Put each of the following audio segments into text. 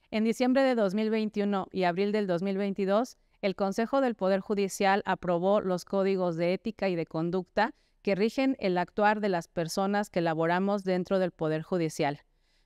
En diciembre de 2021 y abril del 2022, el Consejo del Poder Judicial aprobó los códigos de ética y de conducta que rigen el actuar de las personas que laboramos dentro del Poder Judicial.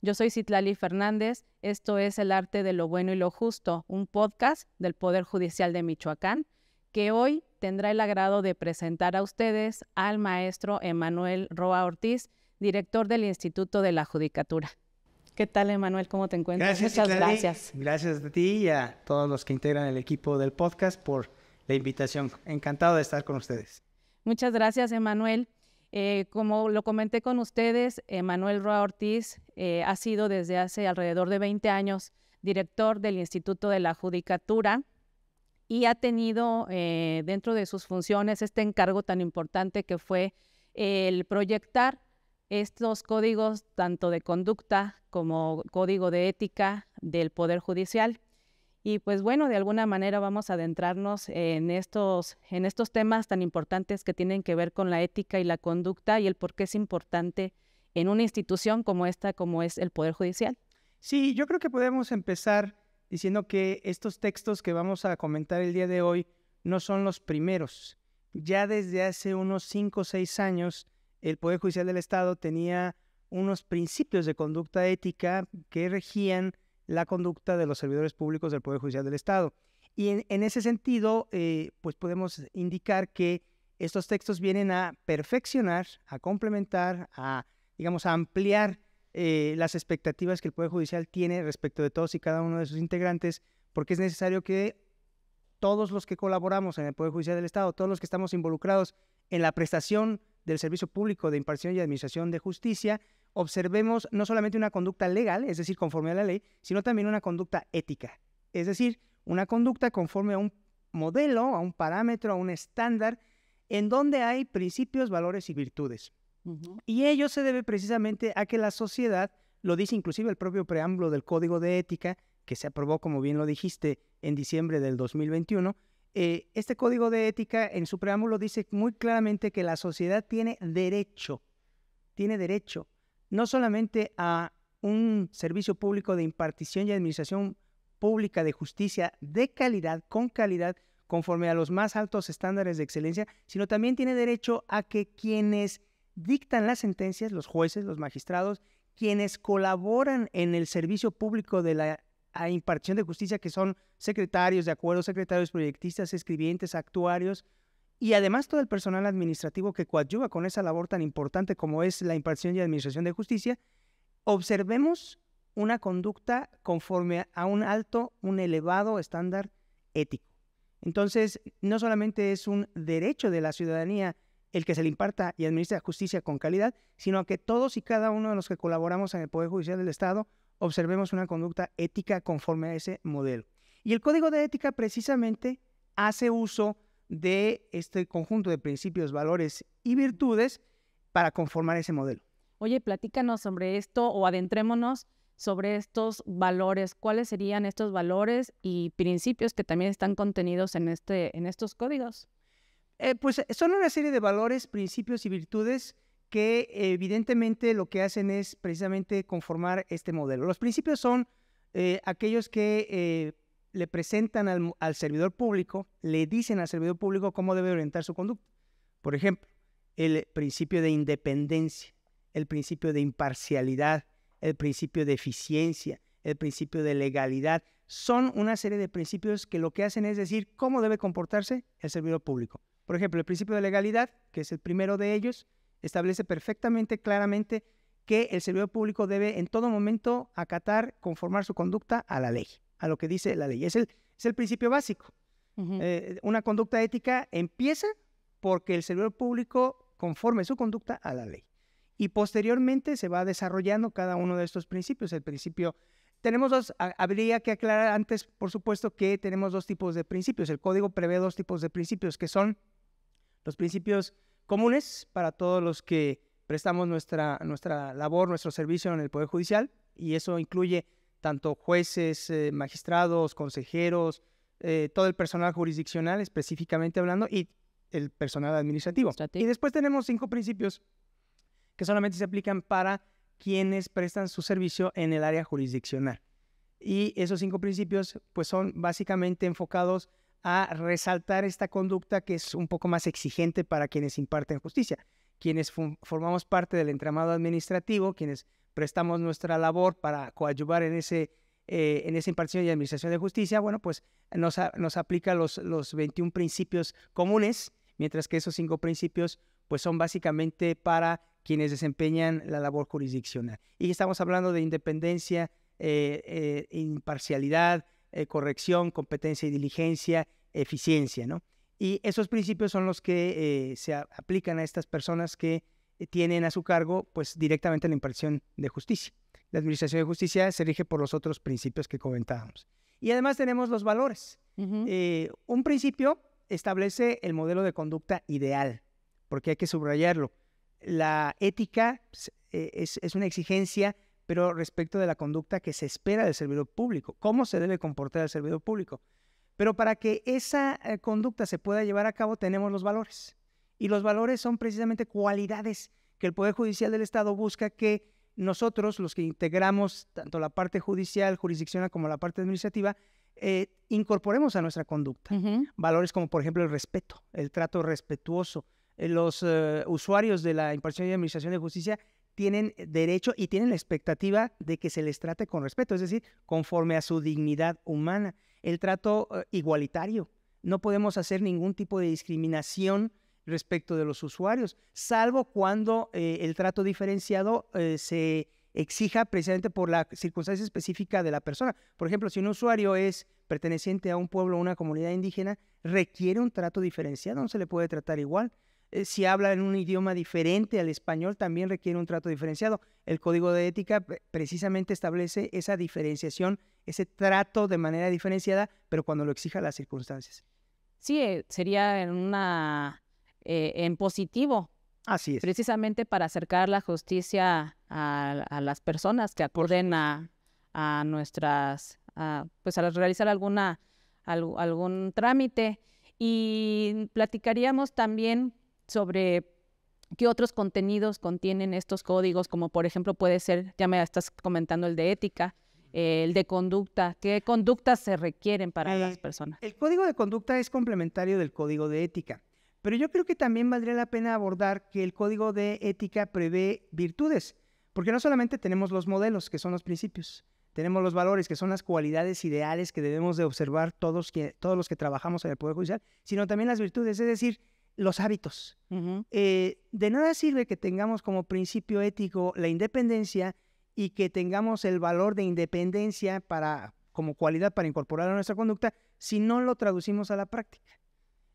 Yo soy Citlali Fernández, esto es El Arte de lo Bueno y lo Justo, un podcast del Poder Judicial de Michoacán, que hoy tendrá el agrado de presentar a ustedes al maestro Emanuel Roa Ortiz, director del Instituto de la Judicatura. ¿Qué tal, Emanuel? ¿Cómo te encuentras? Gracias, Muchas Citlali. gracias. Gracias a ti y a todos los que integran el equipo del podcast por la invitación. Encantado de estar con ustedes. Muchas gracias, Emanuel. Como lo comenté con ustedes, Emanuel Roa Ortiz ha sido desde hace alrededor de 20 años director del Instituto de la Judicatura y ha tenido dentro de sus funciones este encargo tan importante que fue el proyectar estos códigos tanto de conducta como código de ética del Poder Judicial. Y pues bueno, de alguna manera vamos a adentrarnos en estos temas tan importantes que tienen que ver con la ética y la conducta y el por qué es importante en una institución como esta, como es el Poder Judicial. Sí, yo creo que podemos empezar diciendo que estos textos que vamos a comentar el día de hoy no son los primeros. Ya desde hace unos 5 o 6 años, el Poder Judicial del Estado tenía unos principios de conducta ética que regían la conducta de los servidores públicos del Poder Judicial del Estado. Y en ese sentido, pues podemos indicar que estos textos vienen a perfeccionar, a complementar, a ampliar las expectativas que el Poder Judicial tiene respecto de todos y cada uno de sus integrantes, porque es necesario que todos los que colaboramos en el Poder Judicial del Estado, todos los que estamos involucrados en la prestación del servicio público de impartición y administración de justicia, observemos no solamente una conducta legal, es decir, conforme a la ley, sino también una conducta ética, es decir, una conducta conforme a un modelo, a un parámetro, a un estándar, en donde hay principios, valores y virtudes. Y ello se debe precisamente a que la sociedad, lo dice inclusive el propio preámbulo del Código de Ética, que se aprobó, como bien lo dijiste, en diciembre del 2021, este Código de Ética en su preámbulo dice muy claramente que la sociedad tiene derecho no solamente a un servicio público de impartición y administración pública de justicia de calidad, con calidad, conforme a los más altos estándares de excelencia, sino también tiene derecho a que quienes dictan las sentencias, los jueces, los magistrados, quienes colaboran en el servicio público de la impartición de justicia, que son secretarios de acuerdo, secretarios proyectistas, escribientes, actuarios, y además todo el personal administrativo que coadyuva con esa labor tan importante como es la impartición y administración de justicia, observemos una conducta conforme a un elevado estándar ético. Entonces, no solamente es un derecho de la ciudadanía el que se le imparta y administre justicia con calidad, sino que todos y cada uno de los que colaboramos en el Poder Judicial del Estado observemos una conducta ética conforme a ese modelo. Y el Código de Ética precisamente hace uso de este conjunto de principios, valores y virtudes para conformar ese modelo. Oye, platícanos sobre esto o adentrémonos sobre estos valores. ¿Cuáles serían estos valores y principios que también están contenidos en estos códigos? Pues son una serie de valores, principios y virtudes que evidentemente lo que hacen es precisamente conformar este modelo. Los principios son aquellos que le presentan al servidor público, le dicen al servidor público cómo debe orientar su conducta. Por ejemplo, el principio de independencia, el principio de imparcialidad, el principio de eficiencia, el principio de legalidad. Son una serie de principios que lo que hacen es decir cómo debe comportarse el servidor público. Por ejemplo, el principio de legalidad, que es el primero de ellos, establece perfectamente, claramente, que el servidor público debe en todo momento acatar, conformar su conducta a la ley, a lo que dice la ley. Es el principio básico. Una conducta ética empieza porque el servidor público conforme su conducta a la ley. Y posteriormente se va desarrollando cada uno de estos principios. El principio, habría que aclarar antes, por supuesto, que tenemos dos tipos de principios. El código prevé dos tipos de principios, que son los principios comunes para todos los que prestamos nuestra labor, nuestro servicio en el Poder Judicial, y eso incluye tanto jueces, magistrados, consejeros, todo el personal jurisdiccional, específicamente hablando, y el personal administrativo. Y después tenemos 5 principios que solamente se aplican para quienes prestan su servicio en el área jurisdiccional. Y esos 5 principios pues son básicamente enfocados a resaltar esta conducta que es un poco más exigente para quienes imparten justicia. Quienes formamos parte del entramado administrativo, quienes prestamos nuestra labor para coadyuvar en esa impartición y administración de justicia, bueno, pues nos aplica los 21 principios comunes, mientras que esos 5 principios pues son básicamente para quienes desempeñan la labor jurisdiccional. Y estamos hablando de independencia, imparcialidad, corrección, competencia y diligencia, eficiencia, ¿no? Y esos principios son los que se aplican a estas personas que tienen a su cargo pues directamente la impartición de justicia. La administración de justicia se rige por los otros principios que comentábamos. Y además tenemos los valores. Un principio establece el modelo de conducta ideal, porque hay que subrayarlo. La ética es una exigencia, pero respecto de la conducta que se espera del servidor público, cómo se debe comportar el servidor público. Pero para que esa conducta se pueda llevar a cabo tenemos los valores. Y los valores son precisamente cualidades que el Poder Judicial del Estado busca que nosotros, los que integramos tanto la parte judicial, jurisdiccional como la parte administrativa, incorporemos a nuestra conducta. Valores como, por ejemplo, el respeto, el trato respetuoso. Los usuarios de la impartición y administración de justicia tienen derecho y tienen la expectativa de que se les trate con respeto, es decir, conforme a su dignidad humana. El trato igualitario. No podemos hacer ningún tipo de discriminación respecto de los usuarios, salvo cuando el trato diferenciado se exija precisamente por la circunstancia específica de la persona. Por ejemplo, si un usuario es perteneciente a un pueblo o una comunidad indígena, requiere un trato diferenciado, no se le puede tratar igual. Si habla en un idioma diferente al español, también requiere un trato diferenciado. El Código de Ética precisamente establece esa diferenciación, ese trato de manera diferenciada, pero cuando lo exija las circunstancias. Sí, sería en positivo. Así es. Precisamente para acercar la justicia a las personas que acuden a realizar algún trámite. Y platicaríamos también sobre qué otros contenidos contienen estos códigos, como por ejemplo puede ser, ya me estás comentando el de ética, el de conducta. ¿Qué conductas se requieren para las personas? El código de conducta es complementario del código de ética, pero yo creo que también valdría la pena abordar que el código de ética prevé virtudes, porque no solamente tenemos los modelos, que son los principios, tenemos los valores, que son las cualidades ideales que debemos de observar todos los que trabajamos en el Poder Judicial, sino también las virtudes, es decir, los hábitos. De nada sirve que tengamos como principio ético la independencia y que tengamos el valor de independencia como cualidad para incorporar a nuestra conducta si no lo traducimos a la práctica.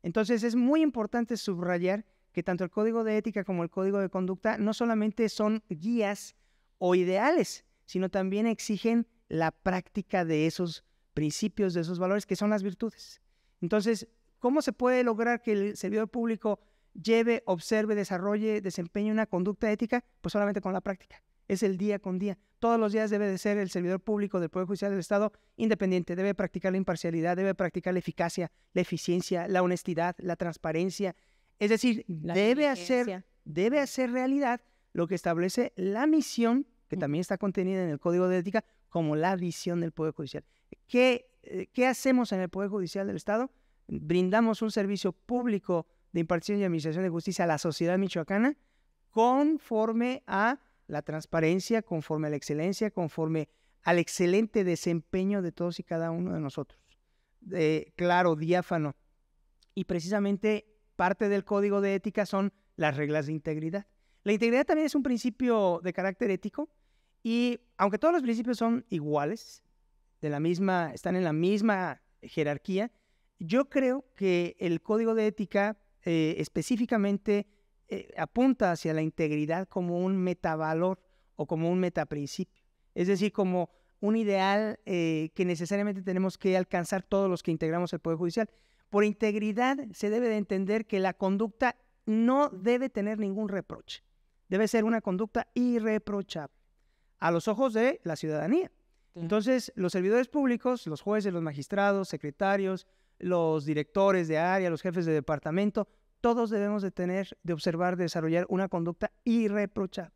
Entonces es muy importante subrayar que tanto el Código de Ética como el Código de Conducta no solamente son guías o ideales, sino también exigen la práctica de esos principios, de esos valores que son las virtudes. Entonces, ¿cómo se puede lograr que el servidor público lleve, observe, desarrolle, desempeñe una conducta ética? Pues solamente con la práctica. Es el día con día. Todos los días debe de ser el servidor público del Poder Judicial del Estado independiente. Debe practicar la imparcialidad, debe practicar la eficacia, la eficiencia, la honestidad, la transparencia. Es decir, debe hacer realidad lo que establece la misión, que también está contenida en el Código de Ética, como la visión del Poder Judicial. ¿Qué hacemos en el Poder Judicial del Estado? Brindamos un servicio público de impartición y administración de justicia a la sociedad michoacana conforme a la transparencia, conforme a la excelencia, conforme al excelente desempeño de todos y cada uno de nosotros. Claro, diáfano. Y precisamente parte del Código de Ética son las reglas de integridad. La integridad también es un principio de carácter ético y aunque todos los principios son iguales, están en la misma jerarquía, yo creo que el Código de Ética específicamente apunta hacia la integridad como un metavalor o como un metaprincipio. Es decir, como un ideal que necesariamente tenemos que alcanzar todos los que integramos el Poder Judicial. Por integridad se debe de entender que la conducta no debe tener ningún reproche. Debe ser una conducta irreprochable a los ojos de la ciudadanía. Entonces, los servidores públicos, los jueces, los magistrados, secretarios, los directores de área, los jefes de departamento, todos debemos de observar, de desarrollar una conducta irreprochable.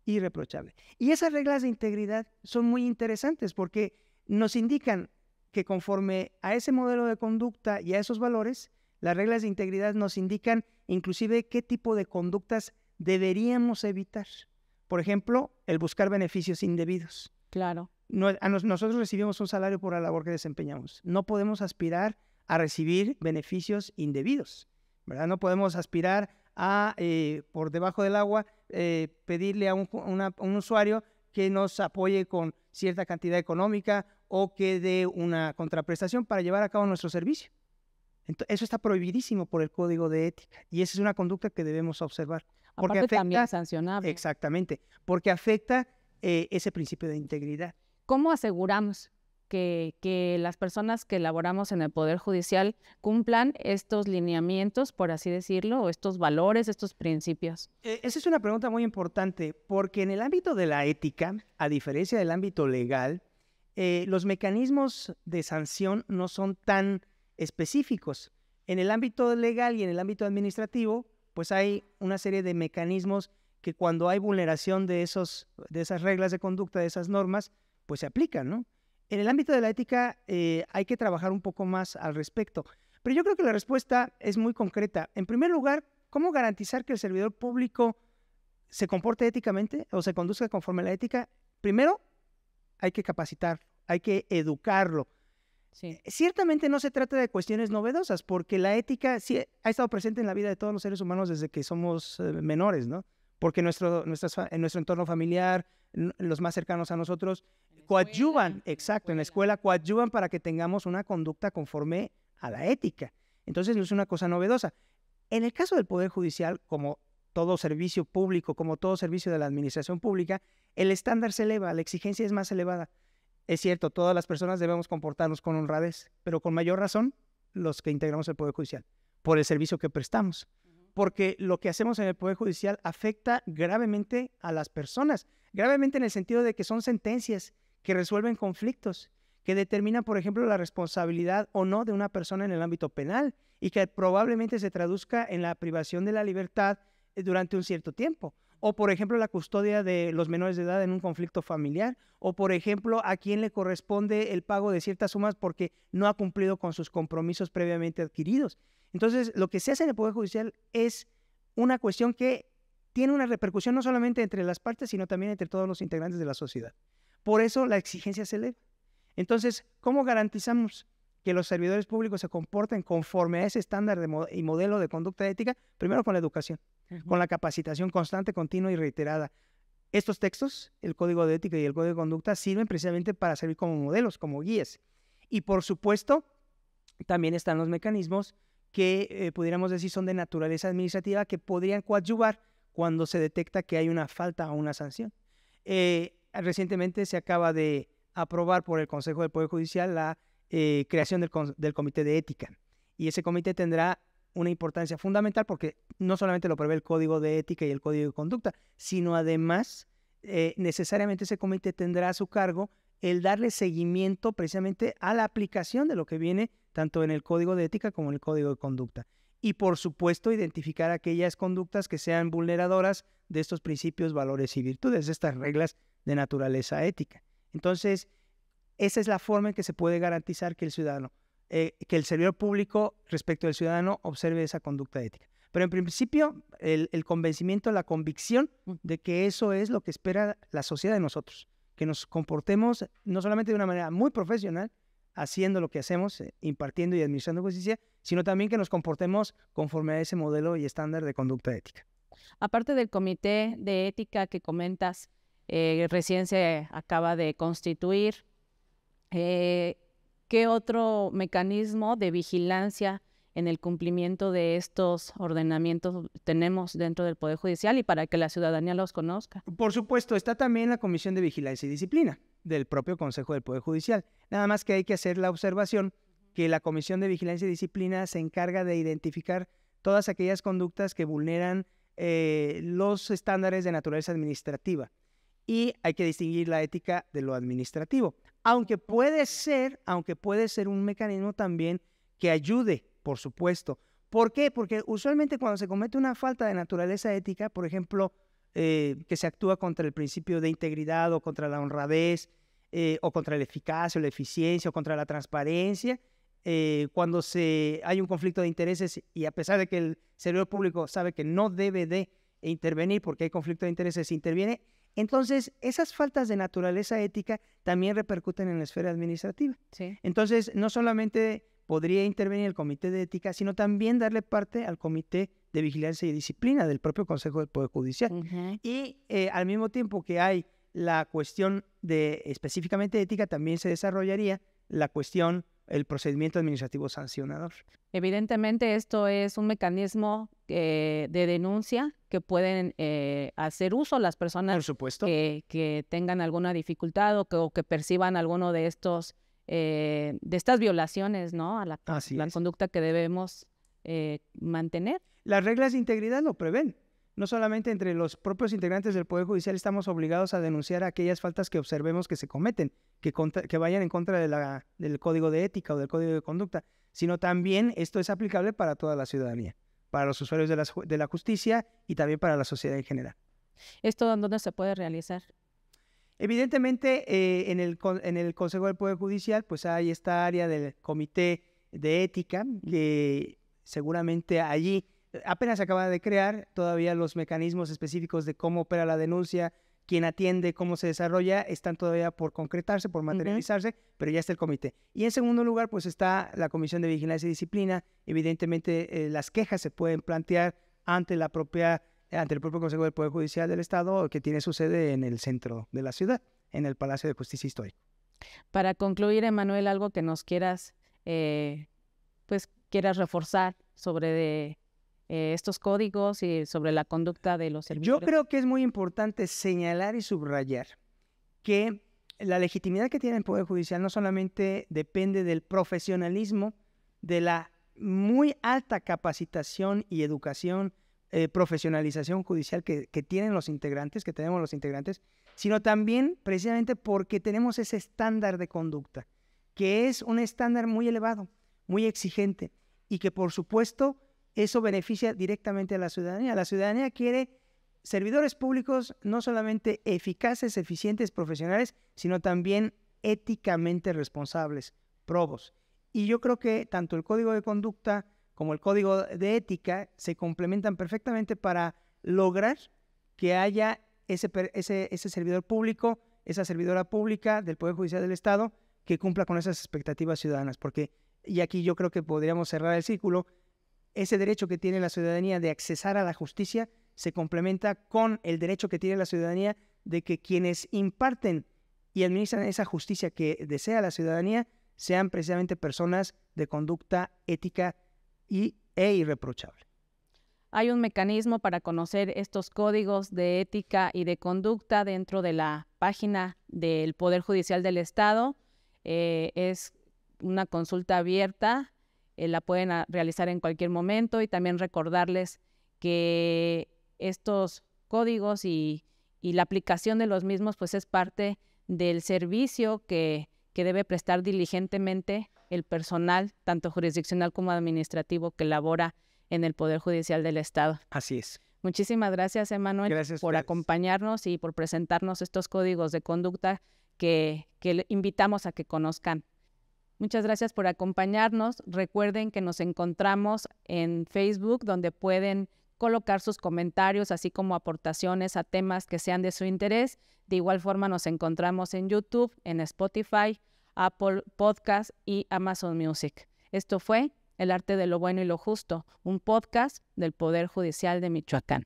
Irreprochable. Y esas reglas de integridad son muy interesantes porque nos indican que conforme a ese modelo de conducta y a esos valores, las reglas de integridad nos indican inclusive qué tipo de conductas deberíamos evitar. Por ejemplo, el buscar beneficios indebidos. Claro. Nosotros recibimos un salario por la labor que desempeñamos. No podemos aspirar a recibir beneficios indebidos, ¿verdad? No podemos aspirar a, por debajo del agua, pedirle a un usuario que nos apoye con cierta cantidad económica o que dé una contraprestación para llevar a cabo nuestro servicio. Entonces, eso está prohibidísimo por el Código de Ética y esa es una conducta que debemos observar. Porque aparte también es sancionable. Exactamente, porque afecta ese principio de integridad. ¿Cómo aseguramos que las personas que laboramos en el Poder Judicial cumplan estos lineamientos, por así decirlo, o estos valores, estos principios? Esa es una pregunta muy importante, porque en el ámbito de la ética, a diferencia del ámbito legal, los mecanismos de sanción no son tan específicos. En el ámbito legal y en el ámbito administrativo, pues hay una serie de mecanismos que cuando hay vulneración de esas reglas de conducta, de esas normas, pues se aplican, ¿no? En el ámbito de la ética hay que trabajar un poco más al respecto. Pero yo creo que la respuesta es muy concreta. En primer lugar, ¿cómo garantizar que el servidor público se comporte éticamente o se conduzca conforme a la ética? Primero, hay que capacitarlo, hay que educarlo. Sí. Ciertamente no se trata de cuestiones novedosas, porque la ética sí ha estado presente en la vida de todos los seres humanos desde que somos menores, ¿no? Porque en nuestro entorno familiar, los más cercanos a nosotros, coadyuvan, exacto, en la escuela coadyuvan para que tengamos una conducta conforme a la ética. Entonces no es una cosa novedosa. En el caso del Poder Judicial, como todo servicio público, como todo servicio de la administración pública, el estándar se eleva, la exigencia es más elevada. Es cierto, todas las personas debemos comportarnos con honradez, pero con mayor razón los que integramos el Poder Judicial, por el servicio que prestamos. Porque lo que hacemos en el Poder Judicial afecta gravemente a las personas, gravemente en el sentido de que son sentencias que resuelven conflictos, que determinan, por ejemplo, la responsabilidad o no de una persona en el ámbito penal y que probablemente se traduzca en la privación de la libertad durante un cierto tiempo. O, por ejemplo, la custodia de los menores de edad en un conflicto familiar. O, por ejemplo, a quién le corresponde el pago de ciertas sumas porque no ha cumplido con sus compromisos previamente adquiridos. Entonces, lo que se hace en el Poder Judicial es una cuestión que tiene una repercusión no solamente entre las partes, sino también entre todos los integrantes de la sociedad. Por eso la exigencia se eleva. Entonces, ¿cómo garantizamos que los servidores públicos se comporten conforme a ese estándar y modelo de conducta ética? Primero con la educación, con la capacitación constante, continua y reiterada. Estos textos, el Código de Ética y el Código de Conducta, sirven precisamente para servir como modelos, como guías. Y por supuesto, también están los mecanismos que pudiéramos decir son de naturaleza administrativa que podrían coadyuvar cuando se detecta que hay una falta o una sanción. Recientemente se acaba de aprobar por el Consejo del Poder Judicial la creación del Comité de Ética. Y ese comité tendrá una importancia fundamental porque no solamente lo prevé el Código de Ética y el Código de Conducta, sino además necesariamente ese comité tendrá a su cargo el darle seguimiento precisamente a la aplicación de lo que viene tanto en el Código de Ética como en el Código de Conducta. Y por supuesto identificar aquellas conductas que sean vulneradoras de estos principios, valores y virtudes, de estas reglas de naturaleza ética. Entonces, esa es la forma en que se puede garantizar que el ciudadano, que el servidor público respecto del ciudadano observe esa conducta ética. Pero en principio, el convencimiento, la convicción de que eso es lo que espera la sociedad de nosotros, que nos comportemos no solamente de una manera muy profesional, haciendo lo que hacemos, impartiendo y administrando justicia, sino también que nos comportemos conforme a ese modelo y estándar de conducta ética. Aparte del Comité de Ética que comentas, recién se acaba de constituir, ¿qué otro mecanismo de vigilancia en el cumplimiento de estos ordenamientos tenemos dentro del Poder Judicial y para que la ciudadanía los conozca? Por supuesto, está también la Comisión de Vigilancia y Disciplina del propio Consejo del Poder Judicial. Nada más que hay que hacer la observación que la Comisión de Vigilancia y Disciplina se encarga de identificar todas aquellas conductas que vulneran los estándares de naturaleza administrativa. Y hay que distinguir la ética de lo administrativo. Aunque puede ser un mecanismo también que ayude, por supuesto, ¿Por qué? Porque usualmente cuando se comete una falta de naturaleza ética, por ejemplo, que se actúa contra el principio de integridad o contra la honradez, o contra la eficacia o la eficiencia o contra la transparencia, cuando hay un conflicto de intereses y a pesar de que el servidor público sabe que no debe de intervenir porque hay conflicto de intereses, interviene, entonces esas faltas de naturaleza ética también repercuten en la esfera administrativa. Sí. Entonces, no solamente podría intervenir el Comité de Ética, sino también darle parte al Comité de Vigilancia y Disciplina del propio Consejo del Poder Judicial. Y al mismo tiempo que hay la cuestión de específicamente ética, también se desarrollaría la cuestión, el procedimiento administrativo sancionador. Evidentemente esto es un mecanismo de denuncia que pueden hacer uso las personas, por supuesto, que tengan alguna dificultad o que perciban alguno de estas violaciones, ¿no? a la conducta que debemos mantener. Las reglas de integridad lo prevén. No solamente entre los propios integrantes del Poder Judicial estamos obligados a denunciar aquellas faltas que observemos que se cometen, que vayan en contra del Código de Ética o del Código de Conducta, sino también esto es aplicable para toda la ciudadanía, para los usuarios de la justicia y también para la sociedad en general. ¿Esto dónde se puede realizar? Evidentemente, en el Consejo del Poder Judicial, pues hay esta área del Comité de Ética, que seguramente allí apenas se acaba de crear, todavía los mecanismos específicos de cómo opera la denuncia, quién atiende, cómo se desarrolla, están todavía por concretarse, por materializarse, pero ya está el comité. Y en segundo lugar, pues está la Comisión de Vigilancia y Disciplina. Evidentemente, las quejas se pueden plantear ante el propio Consejo del Poder Judicial del Estado, que tiene su sede en el centro de la ciudad, en el Palacio de Justicia Histórico. Para concluir, Emanuel, algo que nos quieras reforzar sobre estos códigos y sobre la conducta de los servidores. Yo creo que es muy importante señalar y subrayar que la legitimidad que tiene el Poder Judicial no solamente depende del profesionalismo, de la muy alta capacitación y educación, profesionalización judicial que tienen los integrantes, que tenemos los integrantes, sino también precisamente porque tenemos ese estándar de conducta, que es un estándar muy elevado, muy exigente, y que por supuesto eso beneficia directamente a la ciudadanía. La ciudadanía quiere servidores públicos no solamente eficaces, eficientes, profesionales, sino también éticamente responsables, probos. Y yo creo que tanto el Código de Conducta como el Código de Ética se complementan perfectamente para lograr que haya ese servidor público, esa servidora pública del Poder Judicial del Estado que cumpla con esas expectativas ciudadanas. Porque, y aquí yo creo que podríamos cerrar el círculo, ese derecho que tiene la ciudadanía de accesar a la justicia se complementa con el derecho que tiene la ciudadanía de que quienes imparten y administran esa justicia que desea la ciudadanía sean precisamente personas de conducta ética e irreprochable. Hay un mecanismo para conocer estos códigos de ética y de conducta dentro de la página del Poder Judicial del Estado. Es una consulta abierta. La pueden realizar en cualquier momento y también recordarles que estos códigos y la aplicación de los mismos pues es parte del servicio que debe prestar diligentemente el personal, tanto jurisdiccional como administrativo, que labora en el Poder Judicial del Estado. Así es. Muchísimas gracias, Emanuel, por acompañarnos y por presentarnos estos códigos de conducta que invitamos a que conozcan. Muchas gracias por acompañarnos. Recuerden que nos encontramos en Facebook, donde pueden colocar sus comentarios, así como aportaciones a temas que sean de su interés. De igual forma nos encontramos en YouTube, en Spotify, Apple Podcast y Amazon Music. Esto fue El Arte de lo Bueno y lo Justo, un podcast del Poder Judicial de Michoacán.